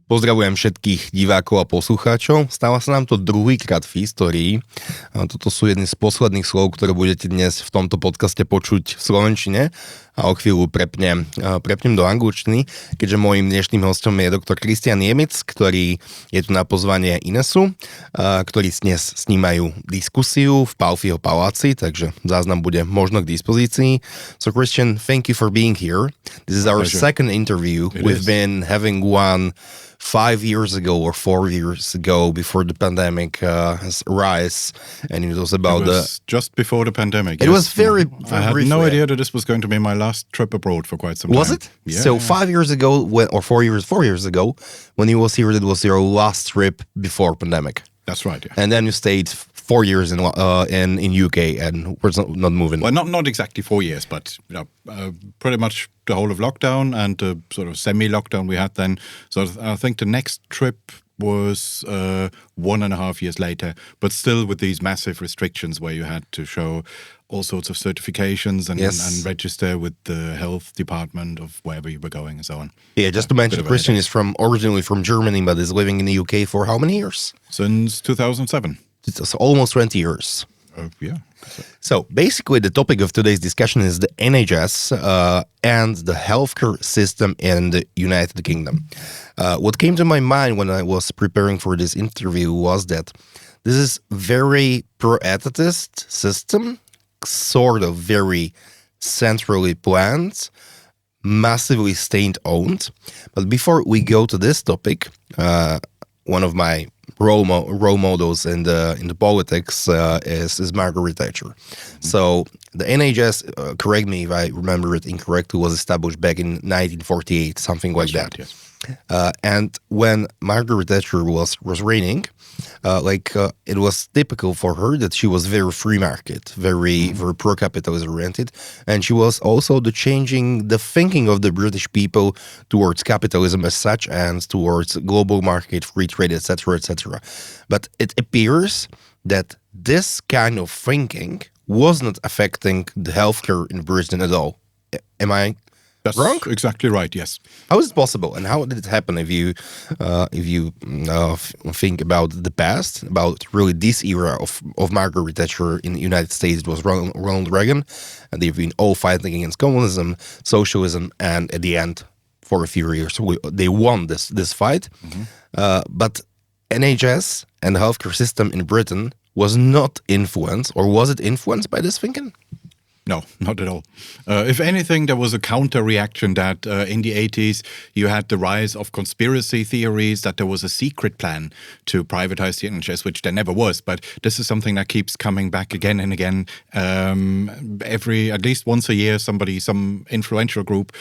Pozdravujem všetkých divákov a poslucháčov. Stáva sa nám to druhýkrát v histórii. Toto sú jedny z posledných slov, ktoré budete dnes v tomto podcaste počuť v slovenčine. A o chvíľu prepnem do angličtiny, keďže môjim dnešným hostom je doktor Kristian Niemietz, ktorý je tu na pozvanie Inesu, ktorí dnes snímajú diskusiu v Palfiho paláci, takže záznam bude možno k dispozícii. So Kristian, thank you for being here. This is our second interview. We've been having one 5 years ago or 4 years ago before the pandemic has arisen, and it was about just before the pandemic. It was very I had briefly. no idea that this was going to be my last trip abroad for quite some time. Was it? Yeah. So 5 years ago, or 4 years ago, when you was here, it was your last trip before pandemic. That's right. Yeah. And then you stayed 4 years in UK and was not moving. Well, not exactly 4 years, but pretty much the whole of lockdown and the sort of semi-lockdown we had then. So I think the next trip was 1.5 years later, but still with these massive restrictions where you had to show all sorts of certifications and register with the health department of wherever you were going and so on. Yeah, just to mention, Kristian is originally from Germany, but is living in the UK for how many years? Since 2007. It's almost 20 years. Yeah. So basically the topic of today's discussion is the NHS and the healthcare system in the United Kingdom. What came to my mind when I was preparing for this interview was that this is very pro-etatist system, sort of very centrally planned, massively state-owned. But before we go to this topic, one of my role models in the politics is Margaret Thatcher. So the NHS, correct me if I remember it incorrectly, was established back in 1948, something like that. Right, yes. And when Margaret Thatcher was reigning, it was typical for her that she was very free market, very pro-capitalism oriented, and she was also changing the thinking of the British people towards capitalism as such and towards global market, free trade, etc., etc. But it appears that this kind of thinking was not affecting the healthcare in Britain at all. Am I That's wrong? Exactly right, yes. How is it possible, and how did it happen? If you think about the past, about really this era of Margaret Thatcher in the United States, it was Ronald Reagan, and they've been all fighting against communism, socialism, and at the end, for a few years, they won this fight. But NHS and the healthcare system in Britain was not influenced, or was it influenced by this thinking? No, not at all. If anything, there was a counter-reaction that in the 80s you had the rise of conspiracy theories, that there was a secret plan to privatize the NHS, which there never was. But this is something that keeps coming back again and again. At least once a year, some influential group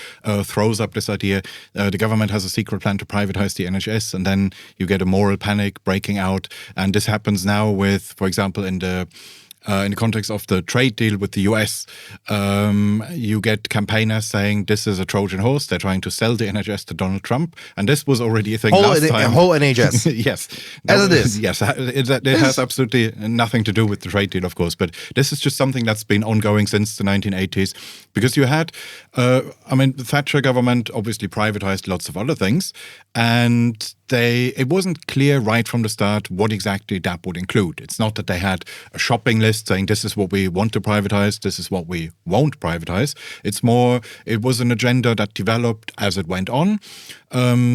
throws up this idea. The government has a secret plan to privatize the NHS, and then you get a moral panic breaking out. And this happens now with, for example, in the context of the trade deal with the US, you get campaigners saying this is a Trojan horse. They're trying to sell the NHS to Donald Trump. And this was already a thing last time. Whole NHS. Yes. As it is. Yes. It has absolutely nothing to do with the trade deal, of course. But this is just something that's been ongoing since the 1980s. Because you had, the Thatcher government obviously privatized lots of other things. And it wasn't clear right from the start what exactly that would include. It's not that they had a shopping list saying this is what we want to privatize, this is what we won't privatize. It's more, it was an agenda that developed as it went on.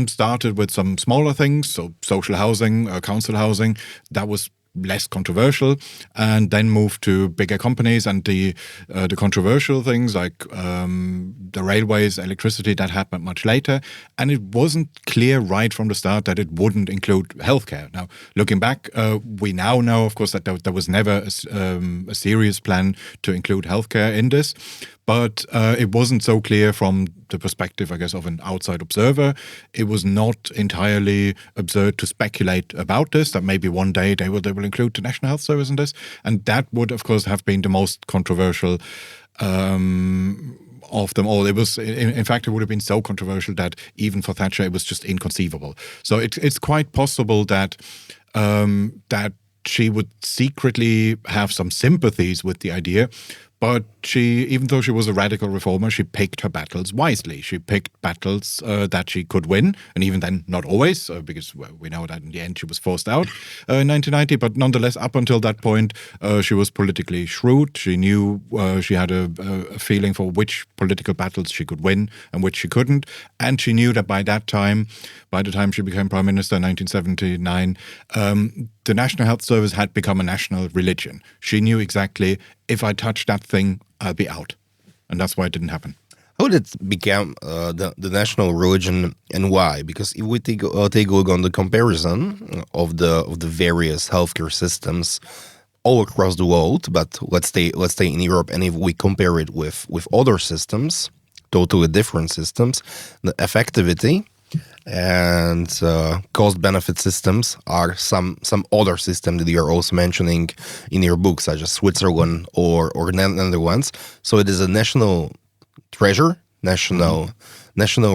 Started with some smaller things, so social housing, council housing, that was less controversial, and then moved to bigger companies and the controversial things like the railways, electricity, that happened much later. And it wasn't clear right from the start that it wouldn't include healthcare. Now, looking back, we now know, of course, that there was never a serious plan to include healthcare in this. But it wasn't so clear from the perspective, I guess, of an outside observer. It was not entirely absurd to speculate about this, that maybe one day they will include the National Health Service in this. And that would, of course, have been the most controversial of them all. It was, in fact, it would have been so controversial that even for Thatcher, it was just inconceivable. So it's quite possible that that she would secretly have some sympathies with the idea, But even though she was a radical reformer, she picked her battles wisely. She picked battles that she could win, and even then, not always, because we know that in the end she was forced out in 1990. But nonetheless, up until that point, she was politically shrewd. She knew she had a feeling for which political battles she could win and which she couldn't. And she knew that by the time she became Prime Minister in 1979, the National Health Service had become a national religion. She knew exactly, if I touch that thing, I'll be out. And that's why it didn't happen. How did it become the national religion, and why? Because if we take a look on the comparison of the various healthcare systems all across the world, but let's stay in Europe, and if we compare it with other systems, totally different systems, the effectivity and cost-benefit systems are some other system that you are also mentioning in your book, such as Switzerland or Netherlands. So it is a national treasure, national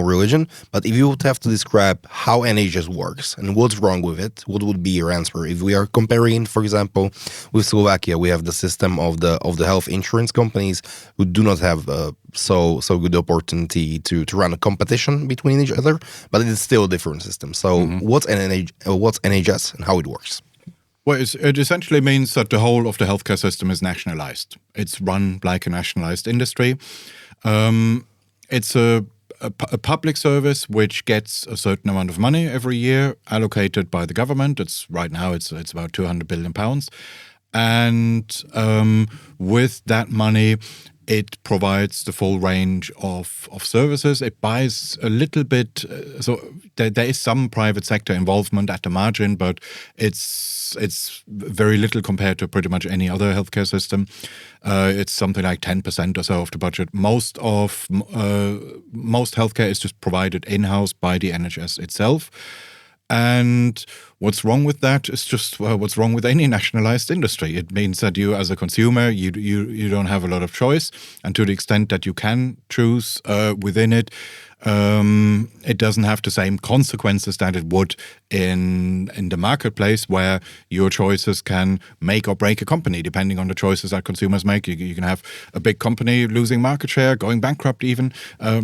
religion. But if you would have to describe how NHS works and what's wrong with it, what would be your answer? If we are comparing, for example, with Slovakia, we have the system of the health insurance companies who do not have so good opportunity to run a competition between each other, but it is still a different system. So what's NHS and how it works? Well, it essentially means that the whole of the healthcare system is nationalized. It's run like a nationalized industry. It's a public service which gets a certain amount of money every year allocated by the government. Right now it's about £200 billion. And with that money, it provides the full range of services. It buys a little bit, so there is some private sector involvement at the margin, but it's very little compared to pretty much any other healthcare system. It's something like 10% or so of the budget. Most healthcare is just provided in-house by the NHS itself. And what's wrong with that is just what's wrong with any nationalized industry. It means that you, as a consumer, you don't have a lot of choice, and to the extent that you can choose within it, it doesn't have the same consequences that it would in the marketplace, where your choices can make or break a company depending on the choices that consumers make. You can have a big company losing market share, going bankrupt even,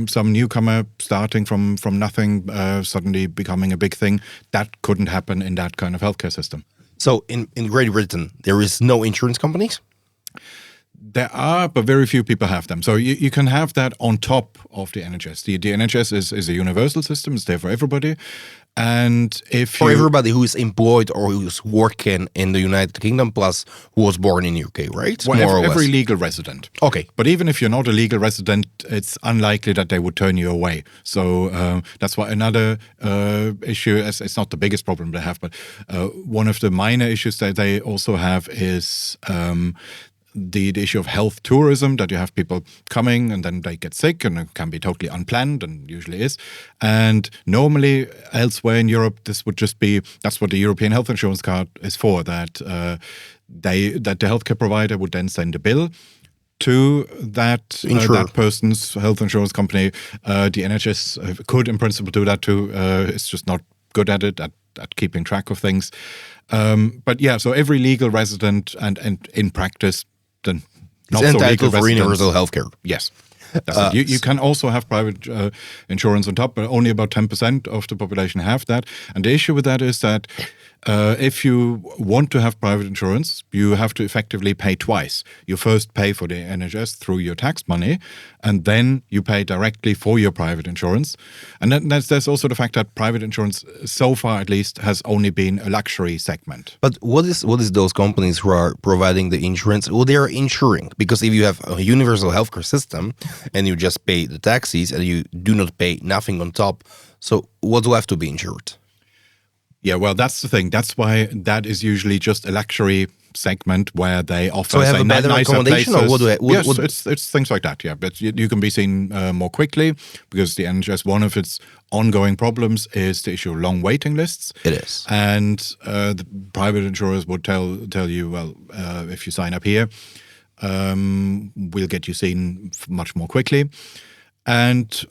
some newcomer starting from nothing, suddenly becoming a big thing. That couldn't happen in that kind of healthcare system. So in Great Britain, there is no insurance companies? There are, but very few people have them. So you can have that on top of the NHS. The NHS is a universal system. It's there for everybody. And for everybody who is employed or who's working in the United Kingdom, plus who was born in UK, right? Well, every legal resident. Okay. But even if you're not a legal resident, it's unlikely that they would turn you away. So that's why another issue, it's not the biggest problem they have, but one of the minor issues that they also have is the issue of health tourism, that you have people coming and then they get sick, and it can be totally unplanned, and usually is. And normally elsewhere in Europe, this would just be, that's what the European health insurance card is for, that the healthcare provider would then send a bill to that person's health insurance company. The NHS could in principle do that too. It's just not good at it, at keeping track of things. But yeah, so every legal resident and in practice, then not so legal for universal healthcare. Yes. You can also have private insurance on top, but only about 10% of the population have that. And the issue with that is that if you want to have private insurance, you have to effectively pay twice. You first pay for the NHS through your tax money, and then you pay directly for your private insurance. And then there's also the fact that private insurance, so far at least, has only been a luxury segment. But what is those companies who are providing the insurance? Well, they are insuring, because if you have a universal healthcare system and you just pay the taxes and you do not pay nothing on top, so what do have to be insured? Yeah, well, that's the thing. That's why that is usually just a luxury segment where they offer, so have a better accommodation, places. Or yes, it's things like that. Yeah, but you can be seen more quickly, because the NHS, one of its ongoing problems is the issue of long waiting lists. It is, and the private insurers would tell you, well, if you sign up here, we'll get you seen much more quickly, and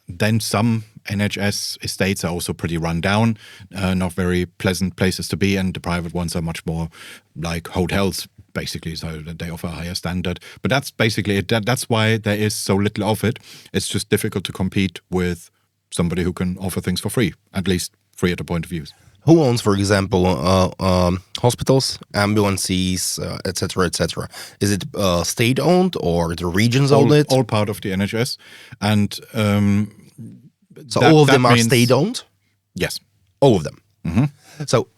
then some NHS estates are also pretty run down, not very pleasant places to be, and the private ones are much more like hotels, basically, so that they offer a higher standard. But that's basically it. That's why there is so little of it. It's just difficult to compete with somebody who can offer things for free, at least free at a point of use. Who owns, for example, hospitals, ambulances, etc., etc.? Is it state-owned or the regions own it? All part of the NHS. And so all of them are state-owned? Yes. All of them. Mm-hmm. So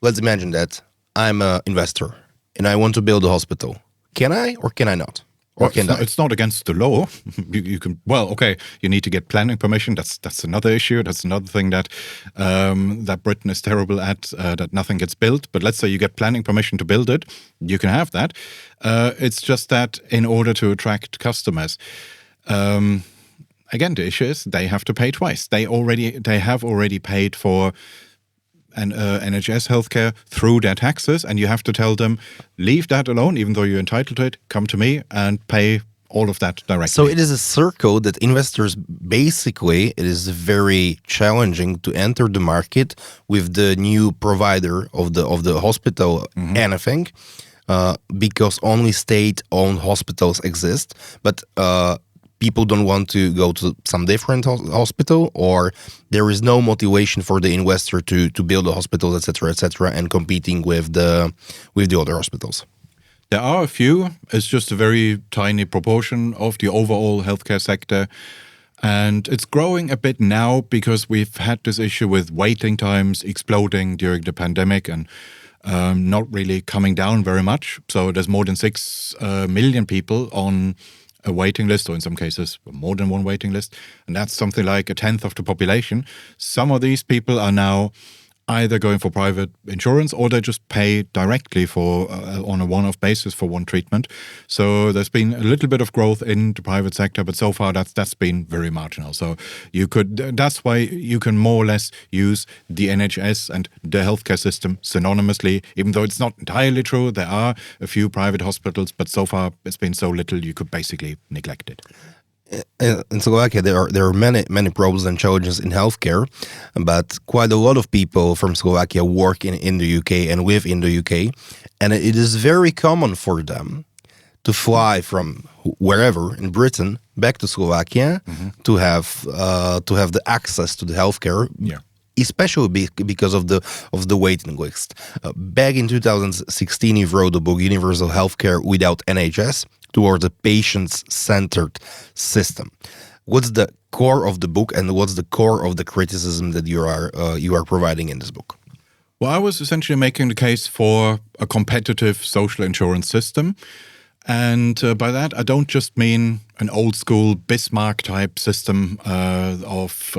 let's imagine that I'm an investor and I want to build a hospital. Can I or can I not? Or can I? It's not against the law. You can. Well, okay. You need to get planning permission. That's another issue. That's another thing that that Britain is terrible at. That nothing gets built. But let's say you get planning permission to build it. You can have that. It's just that in order to attract customers. Again, the issue is they have to pay twice. They have already paid for an NHS healthcare through their taxes, and you have to tell them, leave that alone, even though you're entitled to it, come to me and pay all of that directly. So it is a circle that investors, basically, it is very challenging to enter the market with the new provider of the hospital, anything, because only state-owned hospitals exist, but people don't want to go to some different hospital, or there is no motivation for the investor to build a hospital, etc., and competing with the other hospitals. There are a few. It's just a very tiny proportion of the overall healthcare sector. And it's growing a bit now because we've had this issue with waiting times exploding during the pandemic and not really coming down very much. So there's more than 6 million people on a waiting list, or in some cases more than one waiting list, and that's something like 1/10 of the population. Some of these people are now either going for private insurance or they just pay directly for on a one-off basis for one treatment. So there's been a little bit of growth in the private sector, but so far that's been very marginal. So that's why you can more or less use the NHS and the healthcare system synonymously, even though it's not entirely true. There are a few private hospitals, but so far it's been so little you could basically neglect it. In Slovakia, there are many problems and challenges in healthcare, but quite a lot of people from Slovakia work in the UK and live in the UK, and it is very common for them to fly from wherever in Britain back to Slovakia to have the access to the healthcare. Yeah. Especially because of the waiting list. Back in 2016, he wrote the book Universal Healthcare Without NHS, towards a patient-centered system. What's the core of the book, and what's the core of the criticism that you are providing in this book? Well, I was essentially making the case for a competitive social insurance system. And by that, I don't just mean an old-school Bismarck-type system of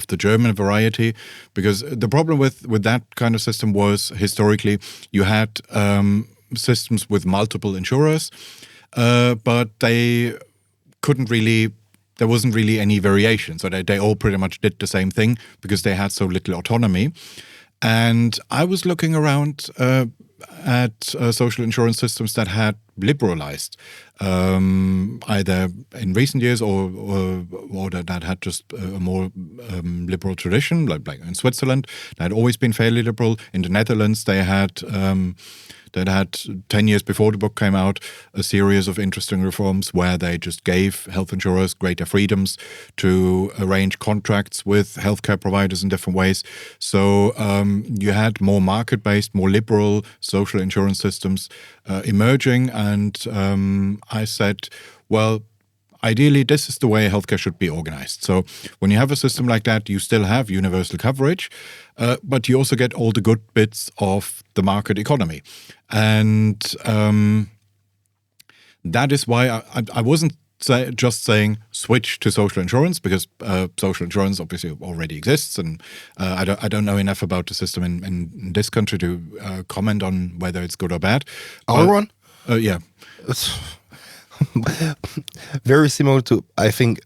the German variety, because the problem with that kind of system was historically you had systems with multiple insurers, but they couldn't really. There wasn't really any variation, so they all pretty much did the same thing because they had so little autonomy. And I was looking around at social insurance systems that had liberalized, either in recent years or that had just a more liberal tradition, like in Switzerland. They had always been fairly liberal. In the Netherlands, they had 10 years before the book came out, a series of interesting reforms where they just gave health insurers greater freedoms to arrange contracts with healthcare providers in different ways. So you had more market-based, more liberal social insurance systems emerging, and I said, well, ideally, this is the way healthcare should be organized. So when you have a system like that, you still have universal coverage, but you also get all the good bits of the market economy. And that is why I wasn't just saying switch to social insurance, because social insurance obviously already exists, and I don't know enough about the system in this country to comment on whether it's good or bad. Our one? Yeah. Very similar to, I think,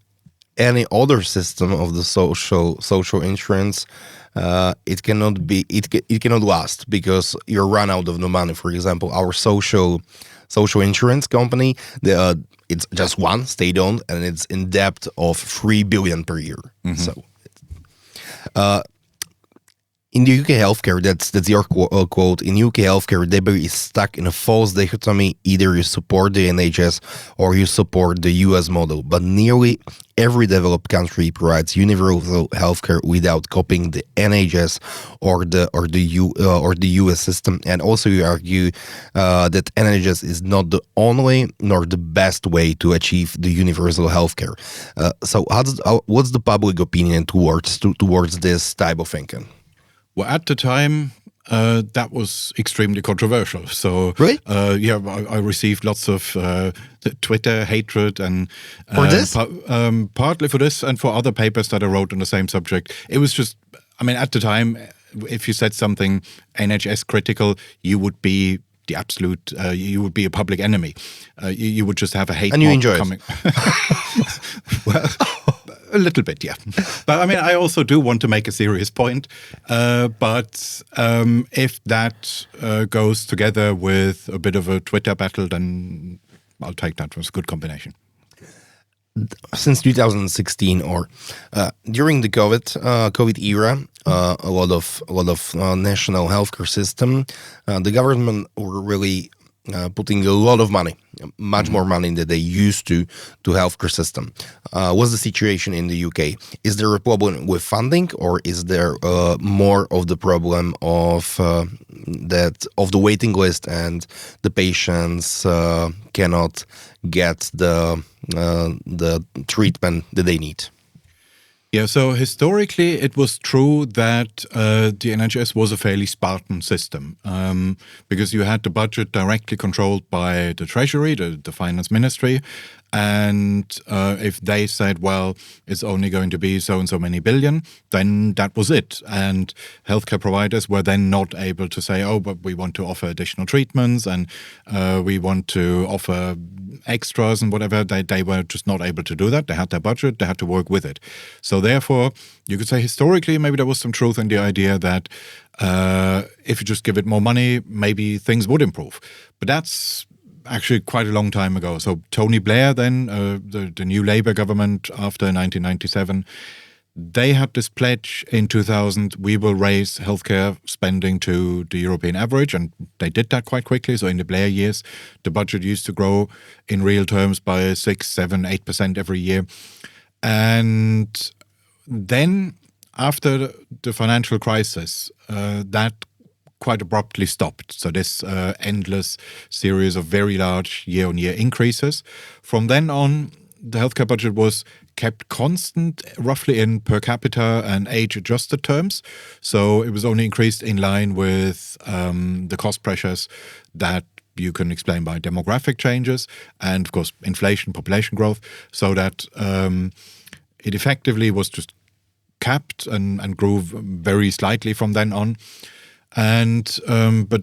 any other system of the social insurance. It cannot last because you run out of the money. For example, our social insurance company, it's just one state-owned, and it's in debt of 3 billion per year. So, in the UK healthcare, that's your quote. In UK healthcare, debate is stuck in a false dichotomy. Either you support the NHS or you support the US model. But nearly every developed country provides universal healthcare without copying the NHS or the US system. And also, you argue that NHS is not the only nor the best way to achieve the universal healthcare. So, what's the public opinion towards this type of thinking? Well, at the time, that was extremely controversial. So, really? I received lots of Twitter hatred and for this? Partly for this and for other papers that I wrote on the same subject. It was just, at the time, if you said something NHS critical, you would be the absolute, you would be a public enemy. You would just have a hate and you mob enjoy coming. Well, a little bit, yeah. But I also do want to make a serious point. But if that goes together with a bit of a Twitter battle, then I'll take that as a good combination. Since 2016 or during the COVID era, a lot of national healthcare system, the government were really putting a lot of money, much more money than they used to healthcare system. What's the situation in the UK? Is there a problem with funding, or is there more of the problem of the waiting list and the patients cannot get the treatment that they need? Yeah, so historically it was true that the NHS was a fairly Spartan system because you had the budget directly controlled by the Treasury, the Finance Ministry, and if they said, well, it's only going to be so and so many billion, then that was it. And healthcare providers were then not able to say, oh, but we want to offer additional treatments and we want to offer extras and whatever. They were just not able to do that. They had their budget, they had to work with it. So therefore, you could say historically, maybe there was some truth in the idea that if you just give it more money, maybe things would improve. But that's actually quite a long time ago. So Tony Blair then, the new Labour government after 1997, they had this pledge in 2000, we will raise healthcare spending to the European average, and they did that quite quickly. So in the Blair years, the budget used to grow in real terms by 6, 7, 8% every year. And then after the financial crisis, that quite abruptly stopped. So this endless series of very large year-on-year increases. From then on, the healthcare budget was kept constant, roughly in per capita and age-adjusted terms. So it was only increased in line with the cost pressures that you can explain by demographic changes and, of course, inflation, population growth, so that it effectively was just capped and grew very slightly from then on. And but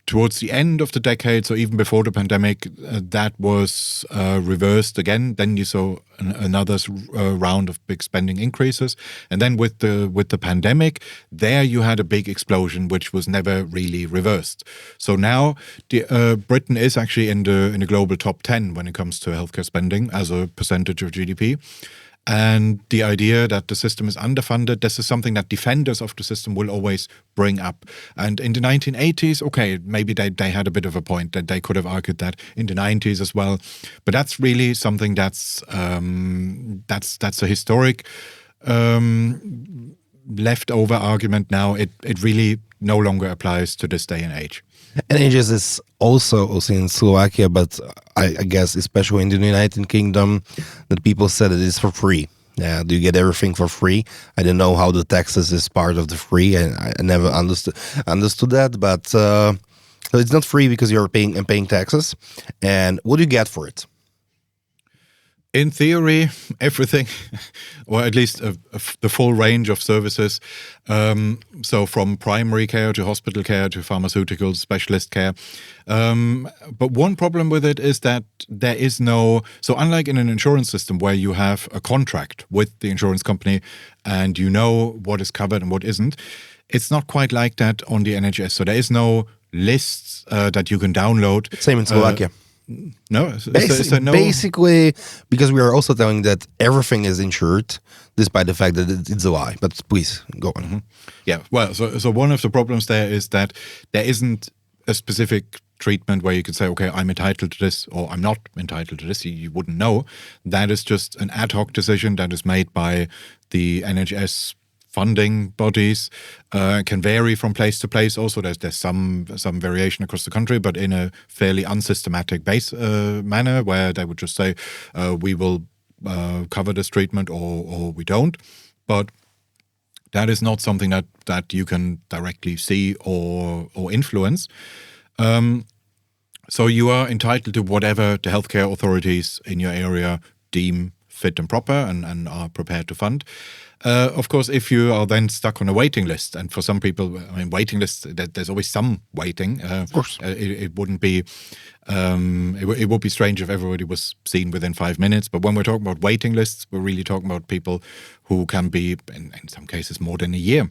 towards the end of the decade, so even before the pandemic, that was reversed again. Then you saw another round of big spending increases, and then with the pandemic, there you had a big explosion, which was never really reversed. So now Britain is actually in the global top 10 when it comes to healthcare spending as a percentage of GDP. And the idea that the system is underfunded, this is something that defenders of the system will always bring up. And in the 1980s, okay, maybe they had a bit of a point, that they could have argued that in the 90s as well. But that's really something that's a historic leftover argument now. It really no longer applies to this day and age. NHS is also in Slovakia, but I guess especially in the United Kingdom, that people said it is for free. Yeah, do you get everything for free? I don't know how the taxes is part of the free, and I never understood that. But so it's not free because you're paying taxes. And what do you get for it? In theory, everything, or at least the full range of services. So from primary care to hospital care to pharmaceuticals, specialist care. But one problem with it is that there is no... So unlike in an insurance system where you have a contract with the insurance company and you know what is covered and what isn't, it's not quite like that on the NHS. So there is no lists that you can download. Same in Slovakia. No? No? Basically, because we are also telling that everything is insured, despite the fact that it's a lie. But please, go on. Mm-hmm. Yeah, well, so one of the problems there is that there isn't a specific treatment where you can say, okay, I'm entitled to this or I'm not entitled to this. You wouldn't know. That is just an ad hoc decision that is made by the NHS funding bodies. Can vary from place to place. Also, there's some variation across the country, but in a fairly unsystematic manner, where they would just say, we will cover this treatment or we don't. But that is not something that you can directly see or influence. So you are entitled to whatever the healthcare authorities in your area deem fit and proper and are prepared to fund. Of course, if you are then stuck on a waiting list, and for some people, I mean, waiting lists, there's always some waiting. Of course. It wouldn't be, it would be strange if everybody was seen within 5 minutes. But when we're talking about waiting lists, we're really talking about people who can be, in some cases, more than a year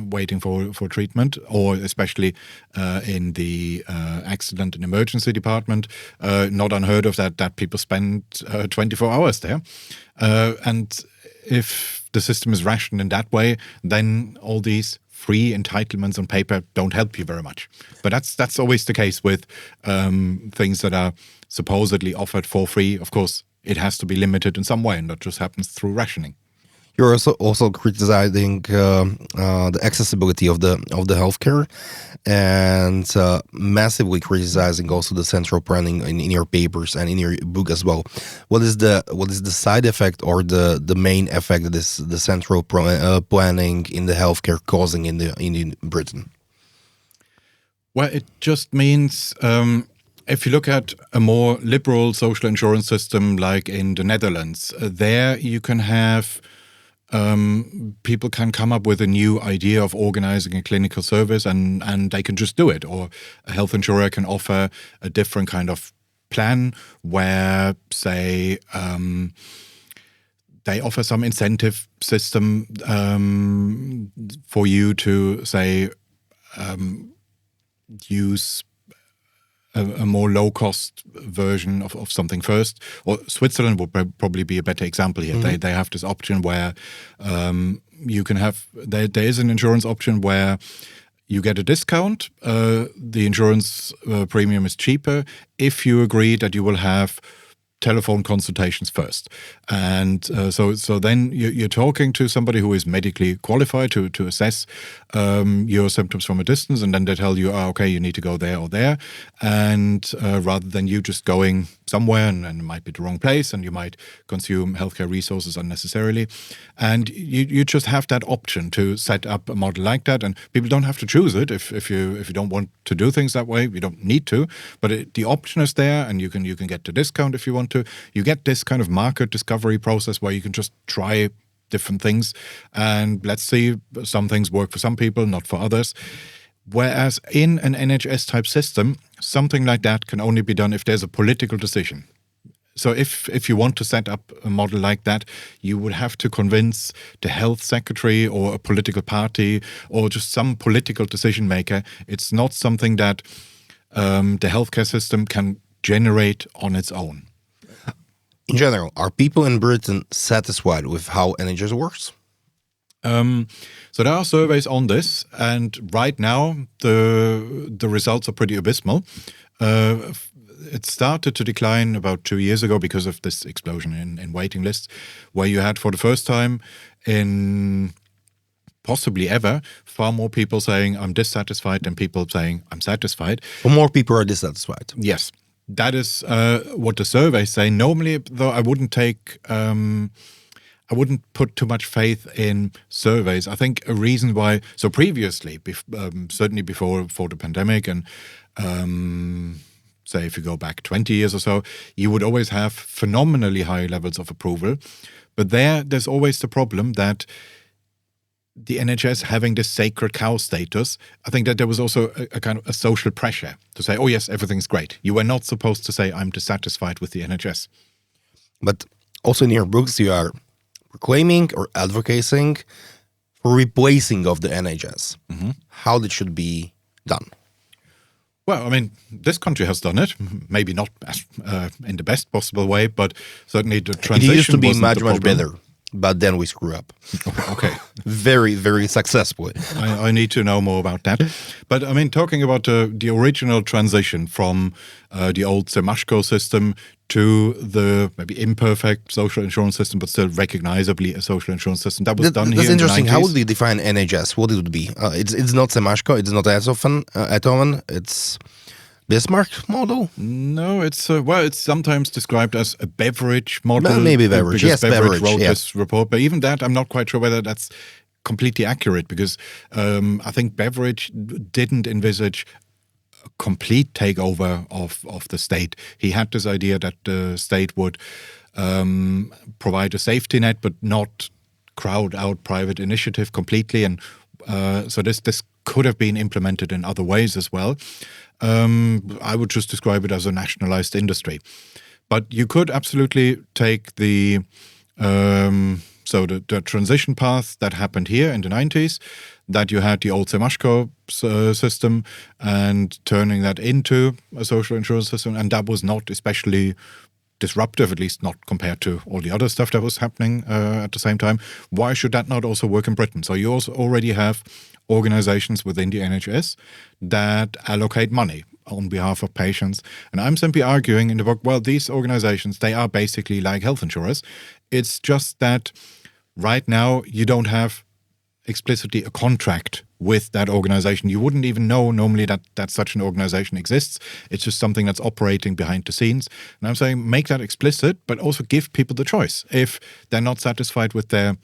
waiting for treatment, or especially in the accident and emergency department. Not unheard of that people spend 24 hours there. And if the system is rationed in that way, then all these free entitlements on paper don't help you very much. But that's always the case with things that are supposedly offered for free. Of course, it has to be limited in some way, and that just happens through rationing. You're also criticizing the accessibility of the healthcare, and massively criticizing also the central planning in your papers and in your book as well. What is the side effect or the main effect that is the central planning in the healthcare causing in Britain? Well, it just means if you look at a more liberal social insurance system like in the Netherlands, there you can have people can come up with a new idea of organizing a clinical service and they can just do it. Or a health insurer can offer a different kind of plan where, say, they offer some incentive system for you to, say, use a more low-cost version of something first. Or Switzerland would probably be a better example here. Mm-hmm. They have this option where you can have... There is an insurance option where you get a discount. The insurance premium is cheaper if you agree that you will have telephone consultations first. And so then you're talking to somebody who is medically qualified to assess your symptoms from a distance, and then they tell you, okay, you need to go there or there. And rather than you just going somewhere and it might be the wrong place and you might consume healthcare resources unnecessarily. And you just have that option to set up a model like that. And people don't have to choose it if you don't want to do things that way. You don't need to, but the option is there, and you can get the discount if you want to. You get this kind of market discovery process where you can just try different things, and let's see, some things work for some people, not for others. Whereas in an NHS type system, something like that can only be done if there's a political decision. So if you want to set up a model like that, you would have to convince the health secretary or a political party or just some political decision maker. It's not something that the healthcare system can generate on its own. In general, are people in Britain satisfied with how NHS works? So there are surveys on this, and right now the results are pretty abysmal. It started to decline about 2 years ago because of this explosion in waiting lists, where you had for the first time in possibly ever far more people saying I'm dissatisfied than people saying I'm satisfied. Or more people are dissatisfied. Yes. That is what the surveys say. Normally, though, I wouldn't put too much faith in surveys. I think a reason why, so previously, certainly before the pandemic, and say if you go back 20 years or so, you would always have phenomenally high levels of approval. But there's always the problem that the NHS having this sacred cow status, I think that there was also a kind of a social pressure to say, oh yes, everything's great. You were not supposed to say, I'm dissatisfied with the NHS. But also in your books, you are proclaiming or advocating for replacing of the NHS. Mm-hmm. How that should be done? Well, I mean, this country has done it. Maybe not in the best possible way, but certainly the transition It used to be wasn't much, the much problem. better. But then we screw up. Okay. Very, very successfully. I need to know more about that. But I mean, talking about the original transition from the old Semashko system to the maybe imperfect social insurance system, but still recognizably a social insurance system. That was done That's here in the 90s. interesting. How would we define NHS? What it would be? It's not Semashko. It's not Atomen. It's Bismarck model? No, it's it's sometimes described as a beverage model. Well, maybe beverage. Because Yes, beverage beverage, wrote yeah. this report. But even that, I'm not quite sure whether that's completely accurate, because I think beverage didn't envisage a complete takeover of the state. He had this idea that the state would provide a safety net, but not crowd out private initiative completely. And so this could have been implemented in other ways as well. I would just describe it as a nationalized industry. But you could absolutely take the transition path that happened here in the 90s, that you had the old Semashko system and turning that into a social insurance system. And that was not especially disruptive, at least not compared to all the other stuff that was happening at the same time. Why should that not also work in Britain? So you also already have organizations within the NHS that allocate money on behalf of patients. And I'm simply arguing in the book, well, these organizations, they are basically like health insurers. It's just that right now you don't have explicitly a contract with that organization. You wouldn't even know normally that such an organization exists. It's just something that's operating behind the scenes. And I'm saying make that explicit, but also give people the choice. If they're not satisfied with their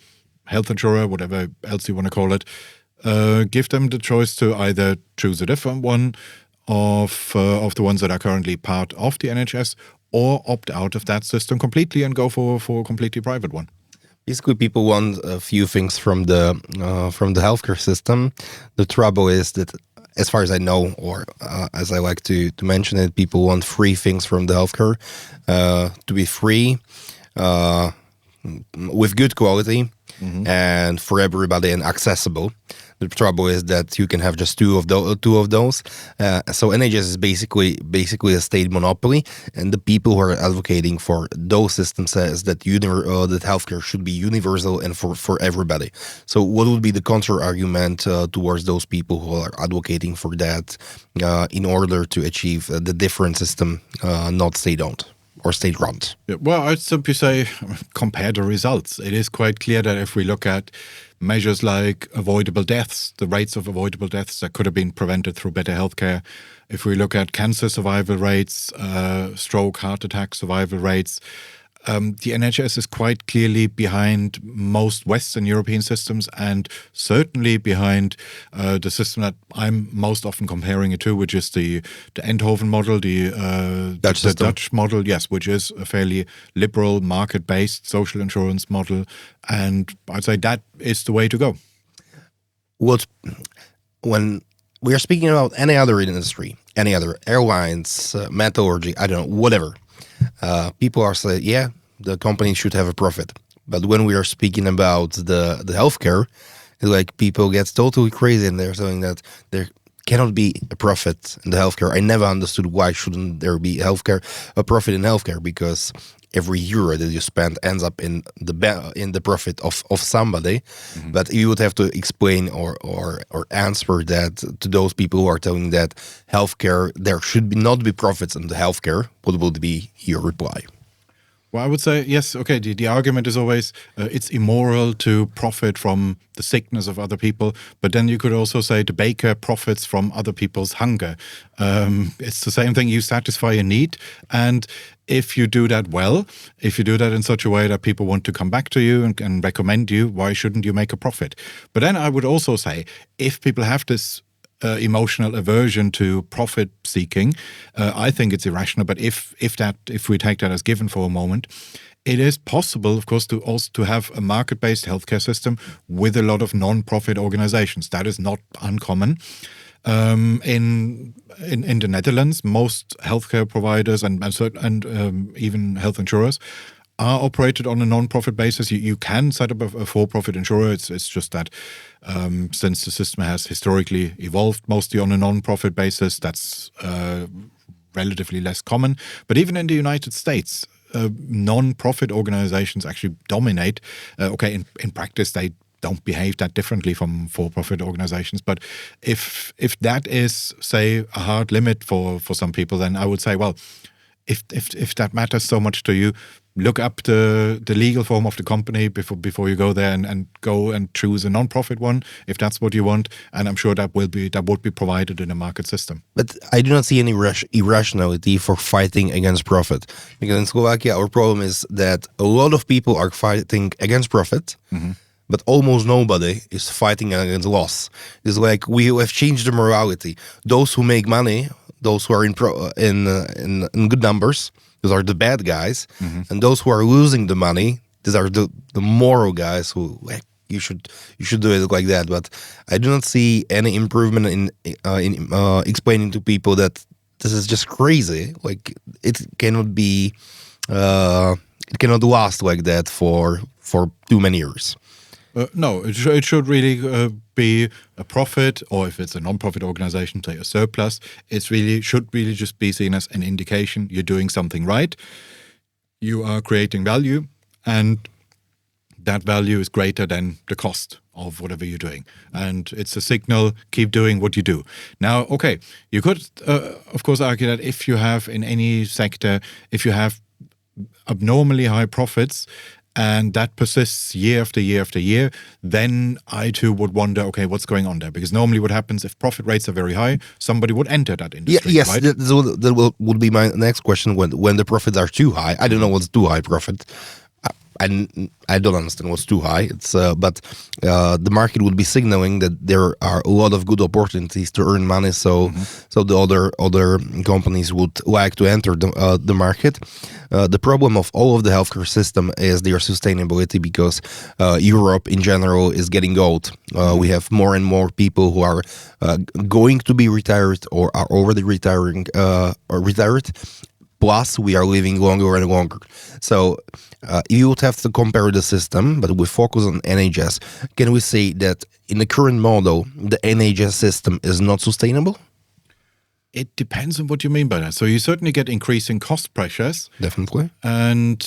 health insurer, whatever else you want to call it, give them the choice to either choose a different one of the ones that are currently part of the NHS, or opt out of that system completely and go for a completely private one. Basically, people want a few things from the healthcare system. The trouble is that, as far as I know, or as I like to mention it, people want free things from the healthcare, to be free, with good quality, and for everybody and accessible. The trouble is that you can have just two of those. So NHS is basically a state monopoly, and the people who are advocating for those systems says that that healthcare should be universal and for everybody. So what would be the counter argument towards those people who are advocating for that in order to achieve the different system, not state-owned or state-run? Yeah, well, I'd simply say compare the results. It is quite clear that if we look at measures like avoidable deaths, the rates of avoidable deaths that could have been prevented through better healthcare, if we look at cancer survival rates, stroke, heart attack survival rates, the NHS is quite clearly behind most Western European systems, and certainly behind the system that I'm most often comparing it to, which is the Eindhoven model, the Dutch model, yes, which is a fairly liberal, market-based social insurance model. And I'd say that is the way to go. When we are speaking about any other industry, any other airlines, metallurgy, I don't know, whatever, people are saying, yeah, the company should have a profit. But when we are speaking about the healthcare, it's like people get totally crazy and they're saying that there cannot be a profit in the healthcare. I never understood why shouldn't there be a profit in healthcare, because every euro that you spend ends up in the profit of somebody. But you would have to explain or answer that to those people who are telling that healthcare, there should not be profits in the healthcare. What would be your reply? Well, I would say, yes, okay, the argument is always it's immoral to profit from the sickness of other people, but then you could also say the baker profits from other people's hunger. It's the same thing, you satisfy a need, and if you do that well, if you do that in such a way that people want to come back to you and recommend you, why shouldn't you make a profit? But then I would also say, if people have this emotional aversion to profit seeking, I think it's irrational. But if we take that as given for a moment, it is possible, of course, to have a market-based healthcare system with a lot of non-profit organizations. That is not uncommon. In the Netherlands, most healthcare providers and even health insurers are operated on a non-profit basis. You can set up a for-profit insurer. It's just that since the system has historically evolved mostly on a non-profit basis, that's relatively less common. But even in the United States, non-profit organizations actually dominate. In practice, they don't behave that differently from for-profit organizations. But if that is, say, a hard limit for some people, then I would say, well, if that matters so much to you, look up the legal form of the company before you go there and go and choose a non-profit one if that's what you want. And I'm sure that would be provided in a market system. But I do not see any irrationality for fighting against profit. Because in Slovakia, our problem is that a lot of people are fighting against profit, but almost nobody is fighting against loss. It's like we have changed the morality. Those who make money, those who are in good numbers, those are the bad guys, and those who are losing the money, these are the moral guys who you should do it like that. But I do not see any improvement in explaining to people that this is just crazy. Like it cannot be, it cannot last like that for too many years. No, it should really be a profit, or if it's a non-profit organization, say a surplus, should really just be seen as an indication you're doing something right. You are creating value, and that value is greater than the cost of whatever you're doing. And it's a signal, keep doing what you do. Now, you could, of course, argue that if you have in any sector, if you have abnormally high profits, and that persists year after year after year, then I too would wonder, what's going on there? Because normally what happens if profit rates are very high, somebody would enter that industry. Yes, right? that would be my next question. When the profits are too high, I don't know what's too high profit. I don't understand what's too high. It's but the market would be signaling that there are a lot of good opportunities to earn money. So the other companies would like to enter the market. The problem of all of the healthcare system is their sustainability, because Europe in general is getting old. We have more and more people who are going to be retired or are already retiring or retired. Plus, we are living longer and longer. So, you would have to compare the system, but we focus on NHS. Can we say that in the current model, the NHS system is not sustainable? It depends on what you mean by that. So you certainly get increasing cost pressures. Definitely. And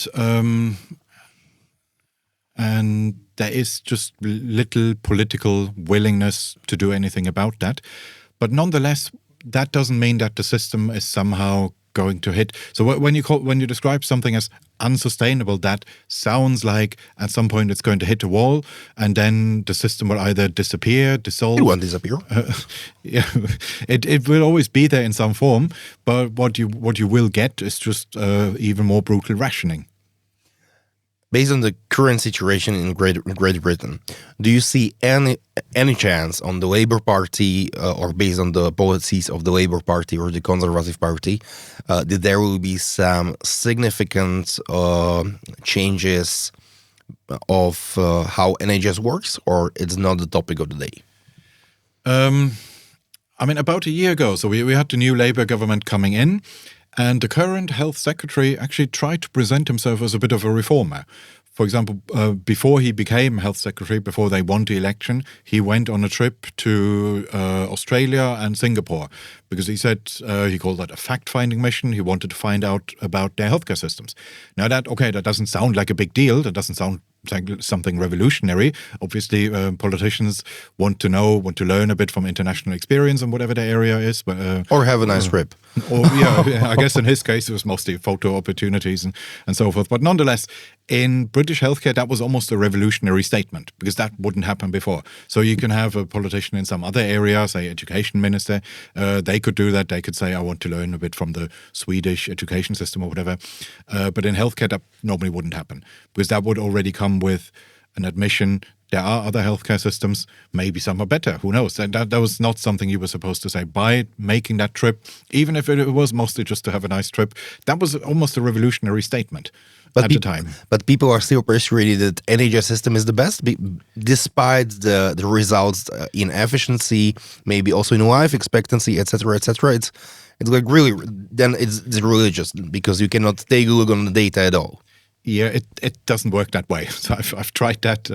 there is just little political willingness to do anything about that. But nonetheless, that doesn't mean that the system is somehow going to hit. So when you describe something as unsustainable, that sounds like at some point it's going to hit a wall, and then the system will either disappear, dissolve. It won't disappear. It will always be there in some form. But what you will get is just even more brutal rationing. Based on the current situation in Great Britain, do you see any chance on the Labour Party, or based on the policies of the Labour Party or the Conservative Party, that there will be some significant changes of how NHS works, or it's not the topic of the day? About a year ago, so we had the new Labour government coming in, and the current health secretary actually tried to present himself as a bit of a reformer. For example, before he became health secretary, before they won the election, he went on a trip to Australia and Singapore, because he said he called that a fact-finding mission. He wanted to find out about their healthcare systems. Now that doesn't sound like a big deal. That doesn't sound like something revolutionary. Obviously, politicians want to learn a bit from international experience and whatever their area is. But, or have a nice trip. Or I guess in his case it was mostly photo opportunities and so forth. But nonetheless, in British healthcare, that was almost a revolutionary statement, because that wouldn't happen before. So you can have a politician in some other area, say education minister, they could do that. They could say, I want to learn a bit from the Swedish education system or whatever. But in healthcare, that normally wouldn't happen, because that would already come with an admission. There are other healthcare systems. Maybe some are better. Who knows? That was not something you were supposed to say. By making that trip, even if it was mostly just to have a nice trip, that was almost a revolutionary statement at the time. But people are still persuaded that NHS system is the best, despite the results in efficiency, maybe also in life expectancy, etc., etc. It's like really, then it's religious, because you cannot take a look on the data at all. Yeah, it doesn't work that way. So I've tried that.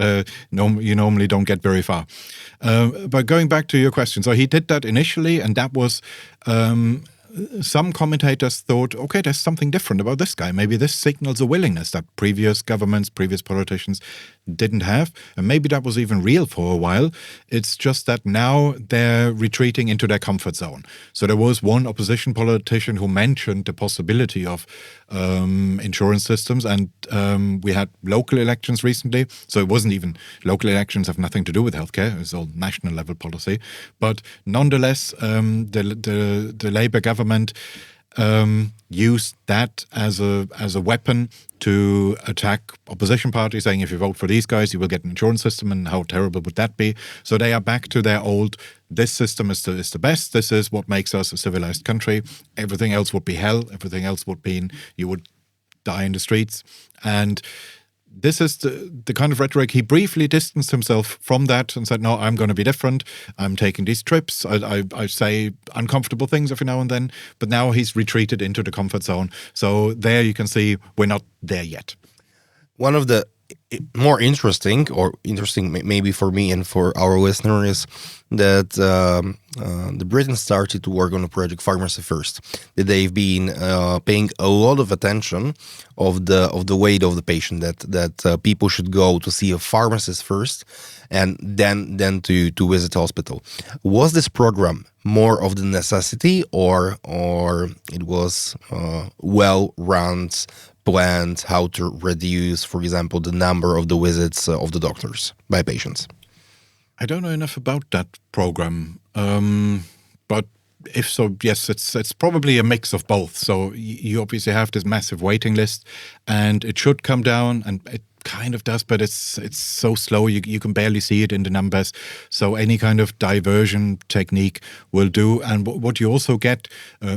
You normally don't get very far. But going back to your question, so he did that initially, and that was some commentators thought, okay, there's something different about this guy. Maybe this signals a willingness that previous governments, previous politicians didn't have. And maybe that was even real for a while. It's just that now they're retreating into their comfort zone. So there was one opposition politician who mentioned the possibility of insurance systems, and we had local elections recently. So it wasn't even, local elections have nothing to do with healthcare. It's all national level policy. But nonetheless, the Labour government used that as a weapon to attack opposition parties, saying if you vote for these guys, you will get an insurance system, and how terrible would that be? So they are back to their old, this system is the best, this is what makes us a civilized country, everything else would be hell, everything else would be, you would die in the streets. And this is the kind of rhetoric. He briefly distanced himself from that and said, no, I'm going to be different. I'm taking these trips. I say uncomfortable things every now and then. But now he's retreated into the comfort zone. So there you can see we're not there yet. One of the more interesting maybe for me and for our listeners, that the Britons started to work on a project Pharmacy First. That they've been paying a lot of attention of the weight of the patient. That people should go to see a pharmacist first, and then to visit hospital. Was this program more of the necessity, or it was well run? Planned how to reduce, for example, the number of the visits of the doctors by patients? I don't know enough about that program, but if so, yes, it's probably a mix of both. So you obviously have this massive waiting list, and it should come down, and it kind of does, but it's so slow, you can barely see it in the numbers. So any kind of diversion technique will do. And what you also get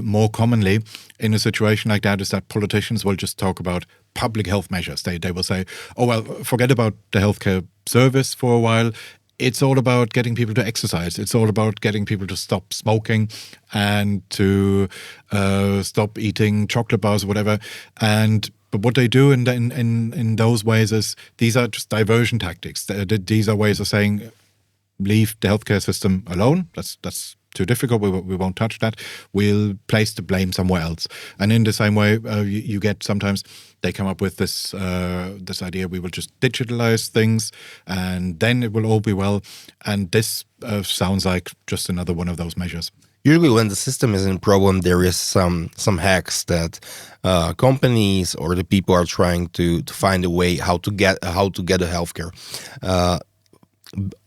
more commonly in a situation like that is that politicians will just talk about public health measures. They will say, oh, well, forget about the healthcare service for a while. It's all about getting people to exercise. It's all about getting people to stop smoking and to stop eating chocolate bars or whatever. But what they do in those ways is, these are just diversion tactics. These are ways of saying, leave the healthcare system alone. That's too difficult. We won't touch that. We'll place the blame somewhere else. And in the same way, you get sometimes they come up with this idea: we will just digitalize things, and then it will all be well. And this sounds like just another one of those measures. Usually when the system is in problem, there is some hacks that companies or the people are trying to find a way how to get a healthcare.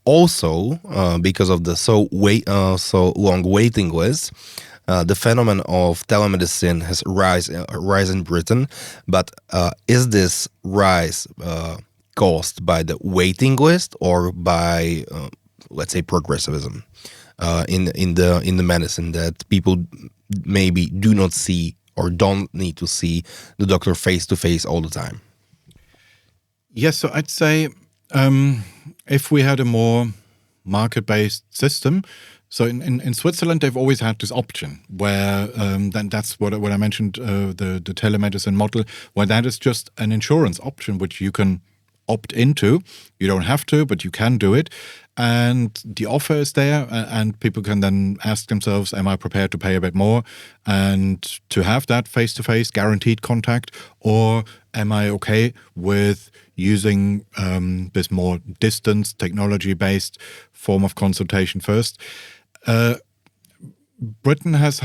Also, because of the so long waiting list, the phenomenon of telemedicine has rise in Britain. But is this rise caused by the waiting list or by, let's say, progressivism? In the medicine, that people maybe do not see or don't need to see the doctor face to face all the time? Yes, so I'd say if we had a more market-based system, so in Switzerland they've always had this option where then that's what I mentioned, the telemedicine model, where that is just an insurance option which you can opt into. You don't have to, but you can do it. And the offer is there, and people can then ask themselves, am I prepared to pay a bit more and to have that face-to-face guaranteed contact, or am I okay with using this more distance, technology-based form of consultation first? Britain has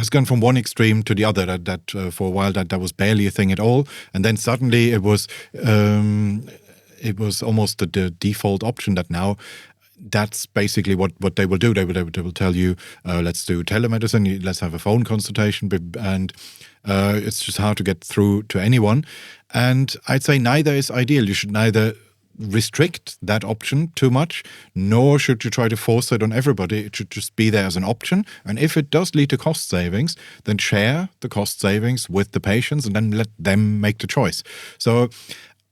gone from one extreme to the other. That for a while that was barely a thing at all, and then suddenly it was almost the default option. That now that's basically what they will do. They will tell you, let's do telemedicine, let's have a phone consultation, and it's just hard to get through to anyone. And I'd say neither is ideal. You should neither restrict that option too much, nor should you try to force it on everybody. It should just be there as an option. And if it does lead to cost savings, then share the cost savings with the patients and then let them make the choice. So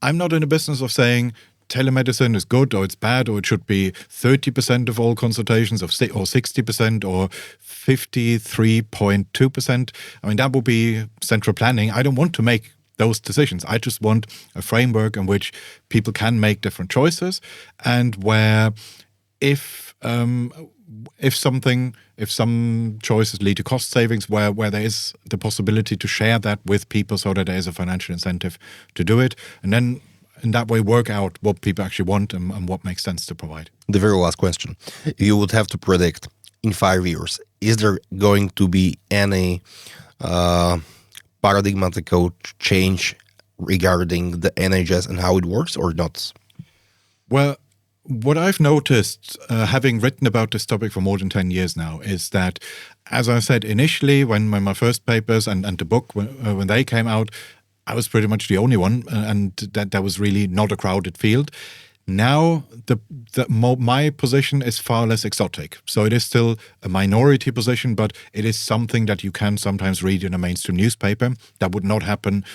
I'm not in the business of saying telemedicine is good or it's bad, or it should be 30% of all consultations or 60% or 53.2%. I mean, that would be central planning. I don't want to make those decisions. I just want a framework in which people can make different choices, and where if some choices lead to cost savings, where there is the possibility to share that with people so that there is a financial incentive to do it, and then in that way work out what people actually want and what makes sense to provide. The very last question. You would have to predict in 5 years, is there going to be any paradigmatical change regarding the NHS and how it works or not? Well, what I've noticed, having written about this topic for more than 10 years now, is that, as I said initially, when my first papers and the book, when they came out, I was pretty much the only one, and that was really not a crowded field. Now, my position is far less exotic. So it is still a minority position, but it is something that you can sometimes read in a mainstream newspaper. That would not happen,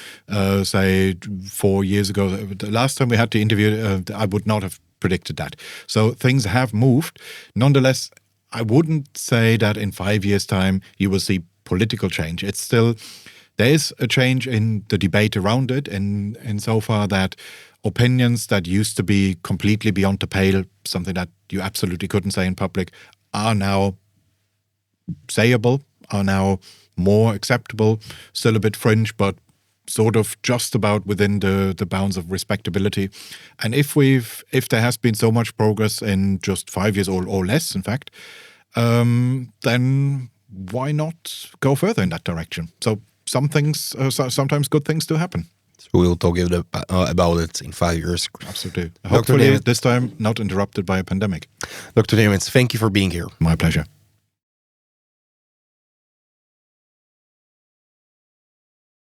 say, 4 years ago. The last time we had the interview, I would not have predicted that. So things have moved. Nonetheless, I wouldn't say that in 5 years' time you will see political change. It's still, there is a change in the debate around it, in so far that opinions that used to be completely beyond the pale, something that you absolutely couldn't say in public, are now sayable, are now more acceptable, still a bit fringe, but sort of just about within the bounds of respectability. And if there has been so much progress in just 5 years or less, in fact, then why not go further in that direction? So some things, sometimes good things do happen. So we'll talk about it in 5 years. Absolutely. Hopefully this time not interrupted by a pandemic. Dr. Niemietz, thank you for being here. My pleasure.